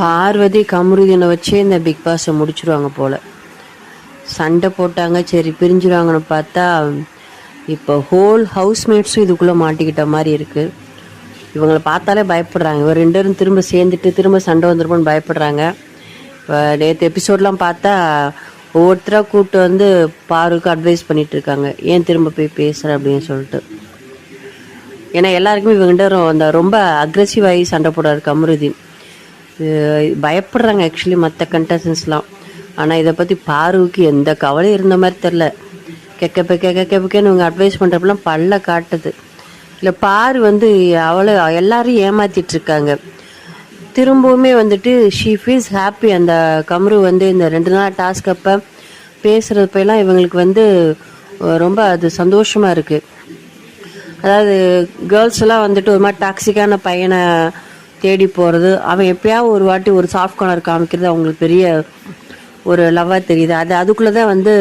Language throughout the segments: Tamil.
பார்வதி கமருதீனை வச்சே இந்த பிக் பாஸை முடிச்சிருவாங்க போல். சண்டை போட்டாங்க, சரி பிரிஞ்சிருவாங்கன்னு பார்த்தா இப்போ ஹோல் ஹவுஸ்மேட்ஸும் இதுக்குள்ளே மாட்டிக்கிட்ட மாதிரி இருக்குது. இவங்களை பார்த்தாலே பயப்படுறாங்க. இவர் ரெண்டு பேரும் திரும்ப சேர்ந்துட்டு திரும்ப சண்டை வந்துருப்போன்னு பயப்படுறாங்க. இப்போ நேற்று எபிசோட்லாம் பார்த்தா ஒவ்வொருத்தராக கூப்பிட்டு வந்து பாருக்கு அட்வைஸ் பண்ணிகிட்டு இருக்காங்க, ஏன் திரும்ப போய் பேசுகிற அப்படின்னு சொல்லிட்டு. ஏன்னா எல்லாருக்குமே இவங்க அந்த ரொம்ப அக்ரெசிவாகி சண்டை போடுறாரு கமருதீன். பயப்படுறாங்க ஆக்சுவலி மற்ற கண்டஸ்டன்ஸ்லாம். ஆனால் இதை பற்றி பாருவுக்கு எந்த கவலையும் இருந்த மாதிரி தெரில. கெக்கன்னு இவங்க அட்வைஸ் பண்ணுறப்பெல்லாம் பல்ல காட்டுது. இல்லை பாரு வந்து அவளை எல்லாரையும் ஏமாற்றிட்டு இருக்காங்க. திரும்பவுமே வந்துட்டு ஷீ ஃபீல்ஸ் ஹாப்பி. அந்த கமரு வந்து இந்த 2 நாள் டாஸ்க் அப்போ பேசுகிறப்பெல்லாம் இவங்களுக்கு வந்து ரொம்ப அது சந்தோஷமாக இருக்குது. அதாவது கேர்ள்ஸ் எல்லாம் வந்துட்டு ஒரு மாதிரி டாக்ஸிக்கான பையனை தேடி போகிறது, அவன் எப்பயாவது ஒரு வாட்டி ஒரு சாஃப்ட் கார்னர் காமிக்கிறது அவங்களுக்கு பெரிய ஒரு லவ்வாக தெரியுது. அதுக்குள்ளே தான் வந்து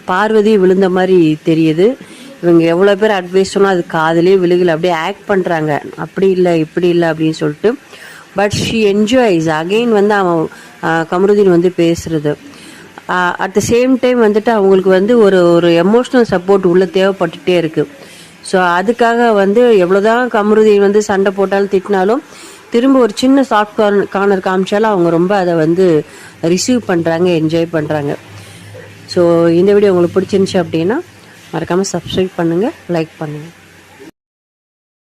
பார்வதி விழுந்த மாதிரி தெரியுது. இவங்க எவ்வளோ பேர் அட்வைஸ் சொன்னால் அது காதலே விழுகலை, அப்படியே ஆக்ட் பண்ணுறாங்க, அப்படி இல்லை இப்படி இல்லை அப்படின்னு சொல்லிட்டு. பட் ஷீ என்ஜாய்ஸ் அகெயின் வந்து அவன் கமருதீன் வந்து பேசுகிறது. அட் த சேம் டைம் வந்துட்டு அவங்களுக்கு வந்து ஒரு எமோஷ்னல் சப்போர்ட் உள்ளே தேவைப்பட்டுகிட்டே இருக்குது. ஸோ அதுக்காக வந்து எவ்வளோதான் கமருதீன் வந்து சண்டை போட்டாலும் திட்டினாலும் திரும்ப ஒரு சின்ன சாஃப்ட் கார்னர் காமிச்சாலும் அவங்க ரொம்ப அதை வந்து ரிசீவ் பண்ணுறாங்க, என்ஜாய் பண்ணுறாங்க. ஸோ இந்த வீடியோ உங்களுக்கு பிடிச்சிருந்துச்சு அப்படின்னா மறக்காமல் சப்ஸ்கிரைப் பண்ணுங்கள், லைக் பண்ணுங்கள்.